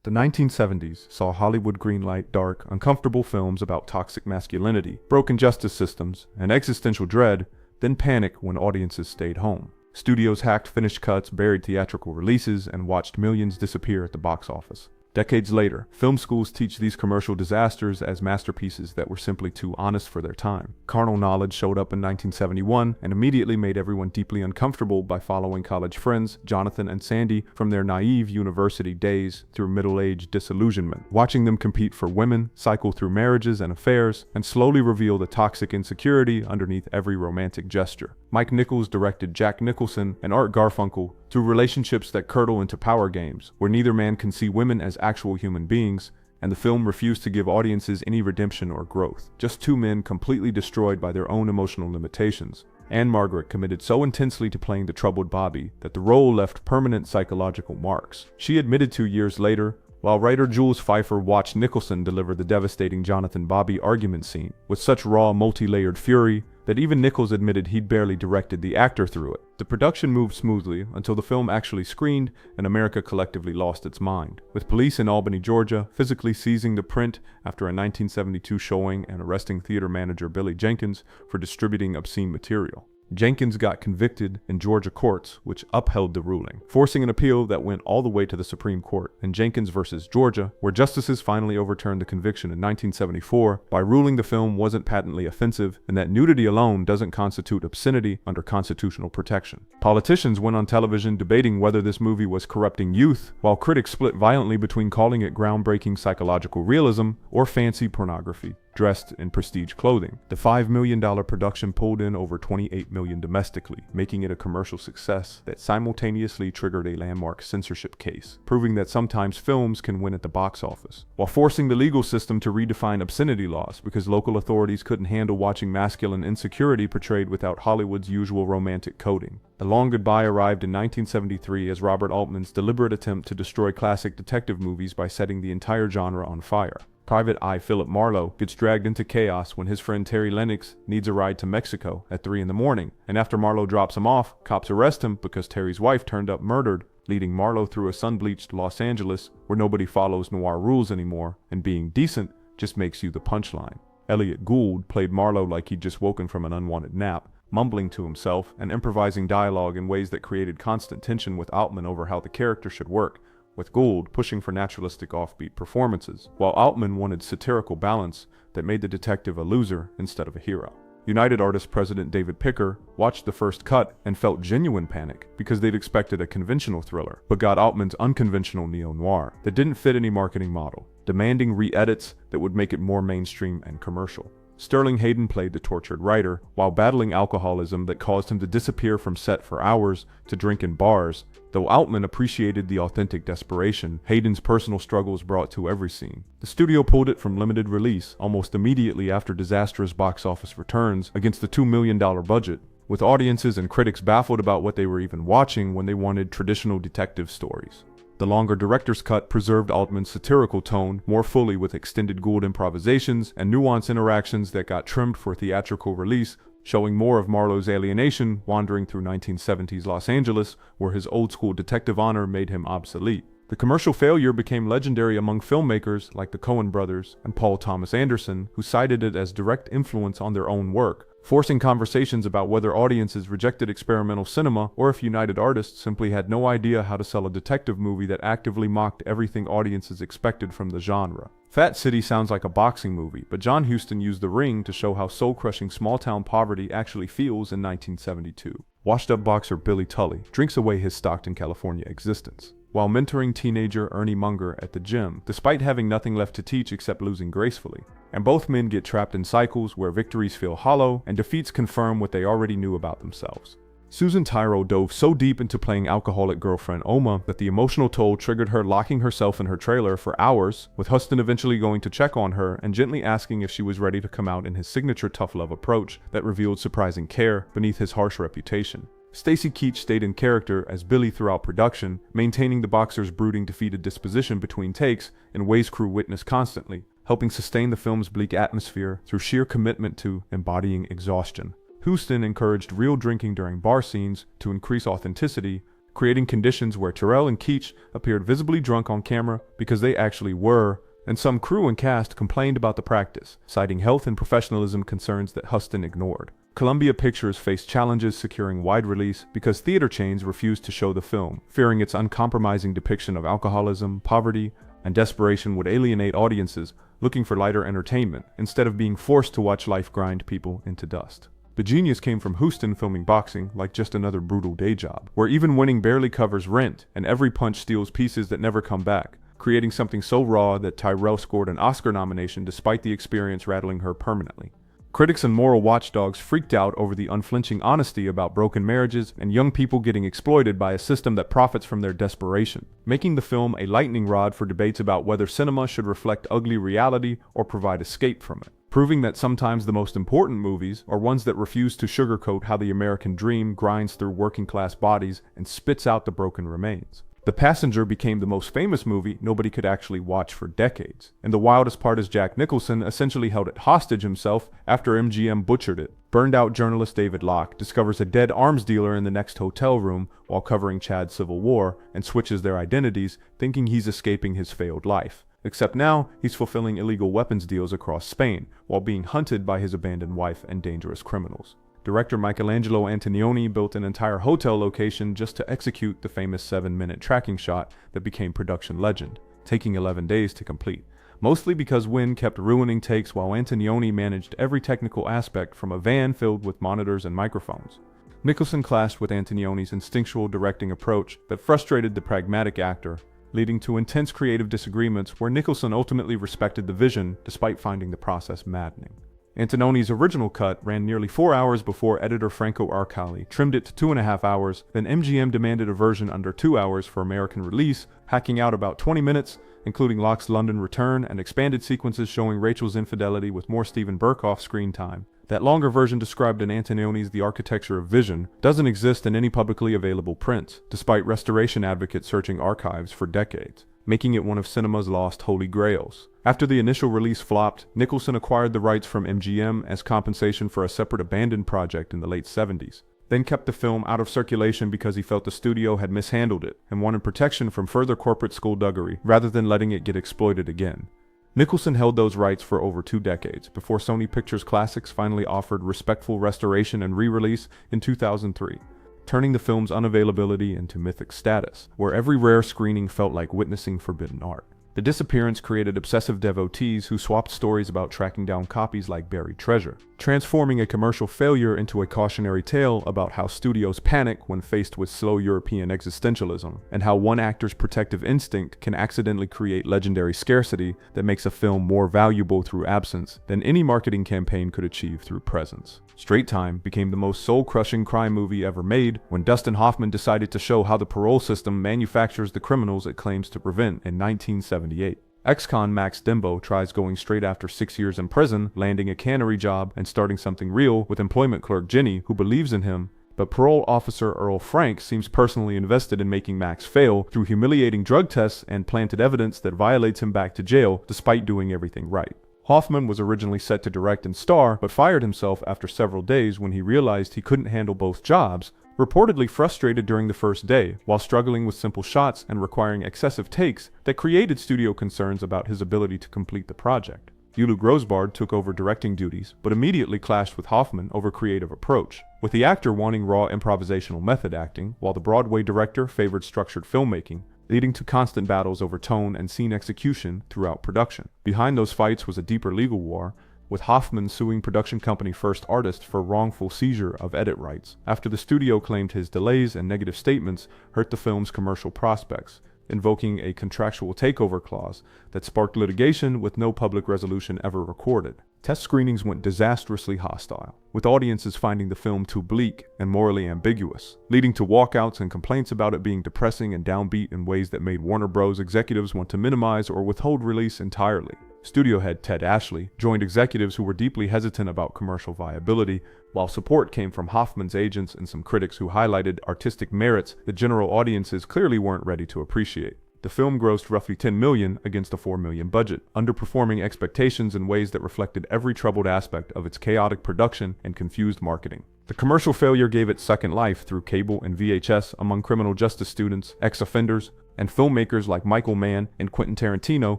The 1970s saw Hollywood greenlight dark, uncomfortable films about toxic masculinity, broken justice systems, and existential dread, then panic when audiences stayed home. Studios hacked finished cuts, buried theatrical releases, and watched millions disappear at the box office. Decades later, film schools teach these commercial disasters as masterpieces that were simply too honest for their time. Carnal Knowledge showed up in 1971 and immediately made everyone deeply uncomfortable by following college friends, Jonathan and Sandy, from their naive university days through middle-age disillusionment, watching them compete for women, cycle through marriages and affairs, and slowly reveal the toxic insecurity underneath every romantic gesture. Mike Nichols directed Jack Nicholson and Art Garfunkel through relationships that curdle into power games, where neither man can see women as actual human beings, and the film refused to give audiences any redemption or growth. Just two men completely destroyed by their own emotional limitations. Anne Margaret committed so intensely to playing the troubled Bobby that the role left permanent psychological marks. She admitted 2 years later, while writer Jules Pfeiffer watched Nicholson deliver the devastating Jonathan Bobby argument scene with such raw, multi-layered fury that even Nichols admitted he'd barely directed the actor through it. The production moved smoothly until the film actually screened and America collectively lost its mind, with police in Albany, Georgia, physically seizing the print after a 1972 showing and arresting theater manager Billy Jenkins for distributing obscene material. Jenkins got convicted in Georgia courts, which upheld the ruling, forcing an appeal that went all the way to the Supreme Court in Jenkins versus Georgia, where justices finally overturned the conviction in 1974 by ruling the film wasn't patently offensive and that nudity alone doesn't constitute obscenity under constitutional protection. Politicians went on television debating whether this movie was corrupting youth, while critics split violently between calling it groundbreaking psychological realism or fancy pornography dressed in prestige clothing. The $5 million production pulled in over $28 million domestically, making it a commercial success that simultaneously triggered a landmark censorship case, proving that sometimes films can win at the box office, while forcing the legal system to redefine obscenity laws because local authorities couldn't handle watching masculine insecurity portrayed without Hollywood's usual romantic coding. The long goodbye arrived in 1973 as Robert Altman's deliberate attempt to destroy classic detective movies by setting the entire genre on fire. Private Eye Philip Marlowe gets dragged into chaos when his friend Terry Lennox needs a ride to Mexico at 3 in the morning, and after Marlowe drops him off, cops arrest him because Terry's wife turned up murdered, leading Marlowe through a sun-bleached Los Angeles where nobody follows noir rules anymore, and being decent just makes you the punchline. Elliot Gould played Marlowe like he'd just woken from an unwanted nap, mumbling to himself and improvising dialogue in ways that created constant tension with Altman over how the character should work, with Gould pushing for naturalistic offbeat performances, while Altman wanted satirical balance that made the detective a loser instead of a hero. United Artists president David Picker watched the first cut and felt genuine panic because they'd expected a conventional thriller, but got Altman's unconventional neo-noir that didn't fit any marketing model, demanding re-edits that would make it more mainstream and commercial. Sterling Hayden played the tortured writer, while battling alcoholism that caused him to disappear from set for hours to drink in bars. Though Altman appreciated the authentic desperation Hayden's personal struggles brought to every scene. The studio pulled it from limited release almost immediately after disastrous box office returns against the $2 million budget, with audiences and critics baffled about what they were even watching when they wanted traditional detective stories. The longer director's cut preserved Altman's satirical tone more fully with extended Gould improvisations and nuanced interactions that got trimmed for theatrical release, showing more of Marlowe's alienation wandering through 1970s Los Angeles, where his old-school detective honor made him obsolete. The commercial failure became legendary among filmmakers like the Coen brothers and Paul Thomas Anderson, who cited it as direct influence on their own work, forcing conversations about whether audiences rejected experimental cinema or if United Artists simply had no idea how to sell a detective movie that actively mocked everything audiences expected from the genre. Fat City sounds like a boxing movie, but John Huston used The Ring to show how soul-crushing small-town poverty actually feels in 1972. Washed-up boxer Billy Tully drinks away his Stockton, California existence, while mentoring teenager Ernie Munger at the gym, despite having nothing left to teach except losing gracefully. And both men get trapped in cycles where victories feel hollow and defeats confirm what they already knew about themselves. Susan Tyrrell dove so deep into playing alcoholic girlfriend Oma that the emotional toll triggered her locking herself in her trailer for hours, with Huston eventually going to check on her and gently asking if she was ready to come out in his signature tough love approach that revealed surprising care beneath his harsh reputation. Stacy Keach stayed in character as Billy throughout production, maintaining the boxer's brooding, defeated disposition between takes in ways crew witnessed constantly, helping sustain the film's bleak atmosphere through sheer commitment to embodying exhaustion. Huston encouraged real drinking during bar scenes to increase authenticity, creating conditions where Terrell and Keach appeared visibly drunk on camera because they actually were, and some crew and cast complained about the practice, citing health and professionalism concerns that Huston ignored. Columbia Pictures faced challenges securing wide release because theater chains refused to show the film, fearing its uncompromising depiction of alcoholism, poverty, and desperation would alienate audiences looking for lighter entertainment instead of being forced to watch life grind people into dust. The genius came from Huston filming boxing like just another brutal day job, where even winning barely covers rent and every punch steals pieces that never come back, creating something so raw that Tyrell scored an Oscar nomination despite the experience rattling her permanently. Critics and moral watchdogs freaked out over the unflinching honesty about broken marriages and young people getting exploited by a system that profits from their desperation, making the film a lightning rod for debates about whether cinema should reflect ugly reality or provide escape from it, proving that sometimes the most important movies are ones that refuse to sugarcoat how the American dream grinds through working-class bodies and spits out the broken remains. The Passenger became the most famous movie nobody could actually watch for decades, and the wildest part is Jack Nicholson essentially held it hostage himself after MGM butchered it. Burned-out journalist David Locke discovers a dead arms dealer in the next hotel room while covering Chad's civil war and switches their identities, thinking he's escaping his failed life. Except now, he's fulfilling illegal weapons deals across Spain while being hunted by his abandoned wife and dangerous criminals. Director Michelangelo Antonioni built an entire hotel location just to execute the famous 7-minute tracking shot that became production legend, taking 11 days to complete, mostly because wind kept ruining takes while Antonioni managed every technical aspect from a van filled with monitors and microphones. Nicholson clashed with Antonioni's instinctual directing approach that frustrated the pragmatic actor, leading to intense creative disagreements where Nicholson ultimately respected the vision despite finding the process maddening. Antonioni's original cut ran nearly 4 hours before editor Franco Arcali trimmed it to 2.5 hours, then MGM demanded a version under 2 hours for American release, hacking out about 20 minutes, including Locke's London return and expanded sequences showing Rachel's infidelity with more Steven Berkoff screen time. That longer version described in Antonioni's The Architecture of Vision doesn't exist in any publicly available prints, despite restoration advocates searching archives for decades, making it one of cinema's lost holy grails. After the initial release flopped, Nicholson acquired the rights from MGM as compensation for a separate abandoned project in the late 70s, then kept the film out of circulation because he felt the studio had mishandled it and wanted protection from further corporate skullduggery rather than letting it get exploited again. Nicholson held those rights for over 2 decades before Sony Pictures Classics finally offered respectful restoration and re-release in 2003. Turning the film's unavailability into mythic status, where every rare screening felt like witnessing forbidden art. The disappearance created obsessive devotees who swapped stories about tracking down copies like buried treasure, transforming a commercial failure into a cautionary tale about how studios panic when faced with slow European existentialism, and how one actor's protective instinct can accidentally create legendary scarcity that makes a film more valuable through absence than any marketing campaign could achieve through presence. Straight Time became the most soul-crushing crime movie ever made when Dustin Hoffman decided to show how the parole system manufactures the criminals it claims to prevent in 1978. Ex-con Max Dembo tries going straight after 6 years in prison, landing a cannery job, and starting something real with employment clerk Jenny, who believes in him, but parole officer Earl Frank seems personally invested in making Max fail through humiliating drug tests and planted evidence that violates him back to jail despite doing everything right. Hoffman was originally set to direct and star, but fired himself after several days when he realized he couldn't handle both jobs, reportedly frustrated during the first day, while struggling with simple shots and requiring excessive takes that created studio concerns about his ability to complete the project. Ulu Grosbard took over directing duties, but immediately clashed with Hoffman over creative approach, with the actor wanting raw improvisational method acting, while the Broadway director favored structured filmmaking, leading to constant battles over tone and scene execution throughout production. Behind those fights was a deeper legal war, with Hoffman suing production company First Artist for wrongful seizure of edit rights, after the studio claimed his delays and negative statements hurt the film's commercial prospects, invoking a contractual takeover clause that sparked litigation with no public resolution ever recorded. Test screenings went disastrously hostile, with audiences finding the film too bleak and morally ambiguous, leading to walkouts and complaints about it being depressing and downbeat in ways that made Warner Bros. Executives want to minimize or withhold release entirely. Studio head Ted Ashley joined executives who were deeply hesitant about commercial viability, while support came from Hoffman's agents and some critics who highlighted artistic merits that general audiences clearly weren't ready to appreciate. The film grossed roughly $10 million against a $4 million budget, underperforming expectations in ways that reflected every troubled aspect of its chaotic production and confused marketing. The commercial failure gave it second life through cable and VHS among criminal justice students, ex-offenders, and filmmakers like Michael Mann and Quentin Tarantino,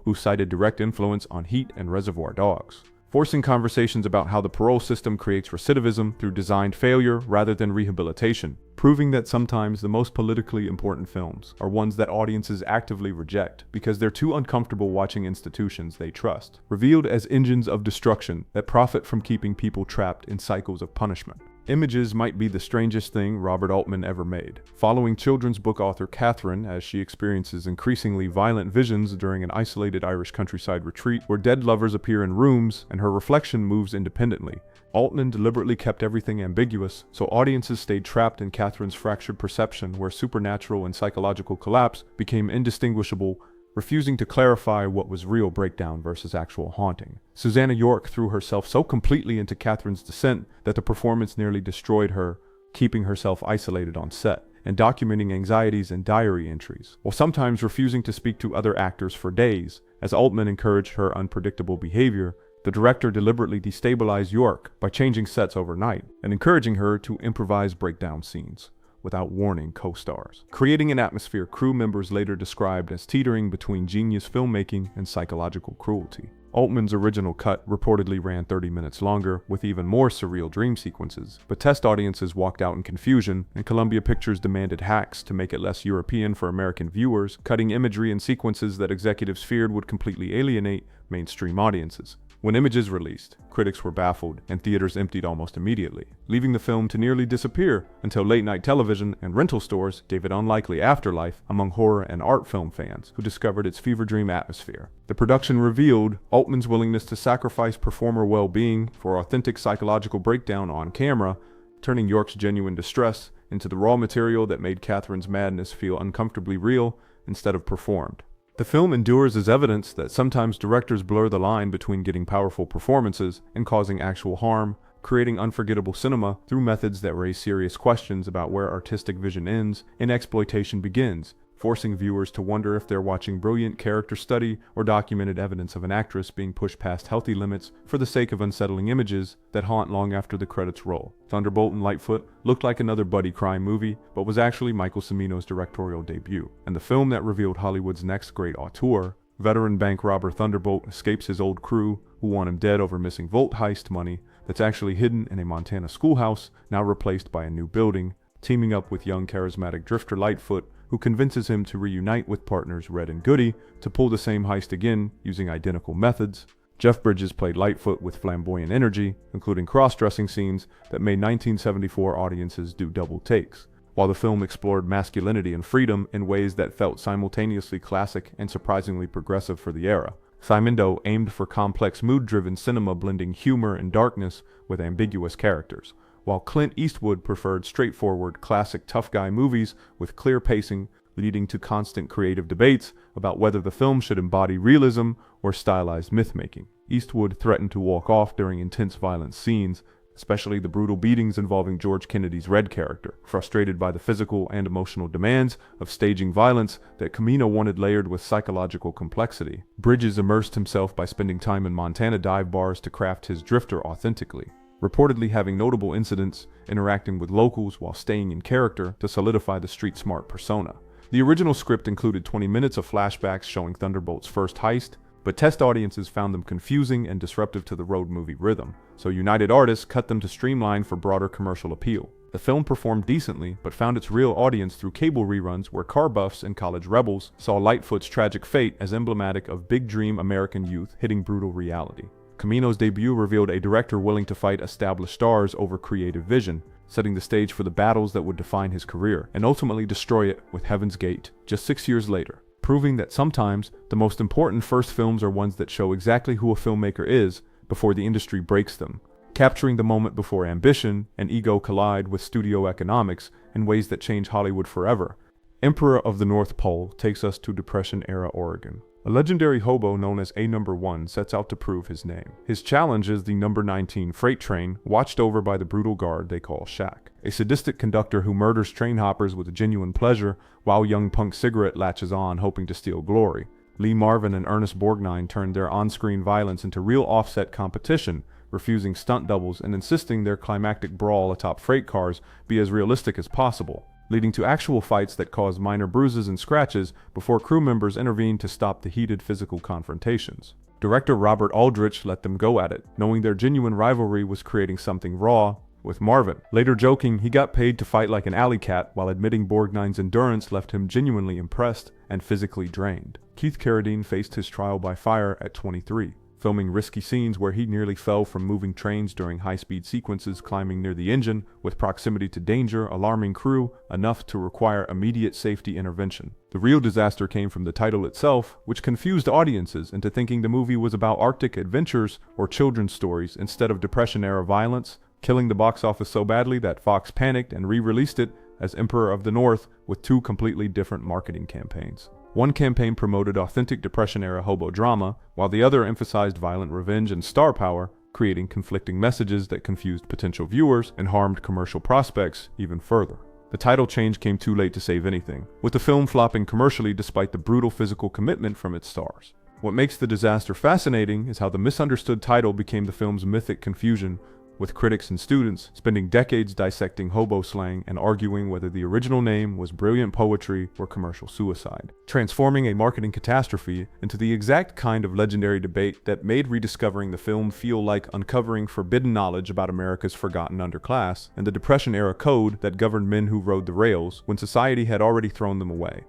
who cited direct influence on Heat and Reservoir Dogs, forcing conversations about how the parole system creates recidivism through designed failure rather than rehabilitation, proving that sometimes the most politically important films are ones that audiences actively reject because they're too uncomfortable watching institutions they trust, revealed as engines of destruction that profit from keeping people trapped in cycles of punishment. Images might be the strangest thing Robert Altman ever made, following children's book author Catherine as she experiences increasingly violent visions during an isolated Irish countryside retreat where dead lovers appear in rooms and her reflection moves independently. Altman deliberately kept everything ambiguous, so audiences stayed trapped in Catherine's fractured perception where supernatural and psychological collapse became indistinguishable, refusing to clarify what was real breakdown versus actual haunting. Susanna York threw herself so completely into Catherine's descent that the performance nearly destroyed her, keeping herself isolated on set and documenting anxieties and diary entries, while sometimes refusing to speak to other actors for days. As Altman encouraged her unpredictable behavior, the director deliberately destabilized York by changing sets overnight and encouraging her to improvise breakdown scenes without warning co-stars, creating an atmosphere crew members later described as teetering between genius filmmaking and psychological cruelty. Altman's original cut reportedly ran 30 minutes longer, with even more surreal dream sequences, but test audiences walked out in confusion, and Columbia Pictures demanded hacks to make it less European for American viewers, cutting imagery and sequences that executives feared would completely alienate mainstream audiences. When Images released, critics were baffled and theaters emptied almost immediately, leaving the film to nearly disappear until late-night television and rental stores gave it unlikely afterlife among horror and art film fans who discovered its fever dream atmosphere. The production revealed Altman's willingness to sacrifice performer well-being for authentic psychological breakdown on camera, turning York's genuine distress into the raw material that made Catherine's madness feel uncomfortably real instead of performed. The film endures as evidence that sometimes directors blur the line between getting powerful performances and causing actual harm, creating unforgettable cinema through methods that raise serious questions about where artistic vision ends and exploitation begins, forcing viewers to wonder if they're watching brilliant character study or documented evidence of an actress being pushed past healthy limits for the sake of unsettling images that haunt long after the credits roll. Thunderbolt and Lightfoot looked like another buddy crime movie, but was actually Michael Cimino's directorial debut, and the film that revealed Hollywood's next great auteur. Veteran bank robber Thunderbolt escapes his old crew, who want him dead over missing Volt heist money that's actually hidden in a Montana schoolhouse, now replaced by a new building, teaming up with young charismatic drifter Lightfoot, who convinces him to reunite with partners Red and Goody to pull the same heist again using identical methods. Jeff Bridges played Lightfoot with flamboyant energy, including cross-dressing scenes that made 1974 audiences do double takes, while the film explored masculinity and freedom in ways that felt simultaneously classic and surprisingly progressive for the era. Simon aimed for complex mood-driven cinema blending humor and darkness with ambiguous characters, while Clint Eastwood preferred straightforward, classic tough guy movies with clear pacing, leading to constant creative debates about whether the film should embody realism or stylized myth-making. Eastwood threatened to walk off during intense violent scenes, especially the brutal beatings involving George Kennedy's Red character, frustrated by the physical and emotional demands of staging violence that Cimino wanted layered with psychological complexity. Bridges immersed himself by spending time in Montana dive bars to craft his drifter authentically, reportedly having notable incidents interacting with locals while staying in character to solidify the street-smart persona. The original script included 20 minutes of flashbacks showing Thunderbolt's first heist, but test audiences found them confusing and disruptive to the road movie rhythm, so United Artists cut them to streamline for broader commercial appeal. The film performed decently, but found its real audience through cable reruns where car buffs and college rebels saw Lightfoot's tragic fate as emblematic of big dream American youth hitting brutal reality. Cimino's debut revealed a director willing to fight established stars over creative vision, setting the stage for the battles that would define his career, and ultimately destroy it with Heaven's Gate, just 6 years later, proving that sometimes the most important first films are ones that show exactly who a filmmaker is before the industry breaks them, capturing the moment before ambition and ego collide with studio economics in ways that change Hollywood forever. Emperor of the North Pole takes us to Depression-era Oregon, A legendary hobo known as A Number 1 sets out to prove his name. His challenge is the number 19 freight train, watched over by the brutal guard they call Shaq, a sadistic conductor who murders train hoppers with genuine pleasure while young punk Cigarette latches on hoping to steal glory. Lee Marvin and Ernest Borgnine turned their on-screen violence into real offset competition, refusing stunt doubles and insisting their climactic brawl atop freight cars be as realistic as possible, leading to actual fights that caused minor bruises and scratches before crew members intervened to stop the heated physical confrontations. Director Robert Aldrich let them go at it, knowing their genuine rivalry was creating something raw, with Marvin later joking he got paid to fight like an alley cat, while admitting Borgnine's endurance left him genuinely impressed and physically drained. Keith Carradine faced his trial by fire at 23. Filming risky scenes where he nearly fell from moving trains during high-speed sequences climbing near the engine, with proximity to danger alarming crew enough to require immediate safety intervention. The real disaster came from the title itself, which confused audiences into thinking the movie was about Arctic adventures or children's stories instead of Depression-era violence, killing the box office so badly that Fox panicked and re-released it as Emperor of the North with two completely different marketing campaigns. One campaign promoted authentic Depression-era hobo drama, while the other emphasized violent revenge and star power, creating conflicting messages that confused potential viewers and harmed commercial prospects even further. The title change came too late to save anything, with the film flopping commercially despite the brutal physical commitment from its stars. What makes the disaster fascinating is how the misunderstood title became the film's mythic confusion, with critics and students spending decades dissecting hobo slang and arguing whether the original name was brilliant poetry or commercial suicide, transforming a marketing catastrophe into the exact kind of legendary debate that made rediscovering the film feel like uncovering forbidden knowledge about America's forgotten underclass and the Depression-era code that governed men who rode the rails when society had already thrown them away.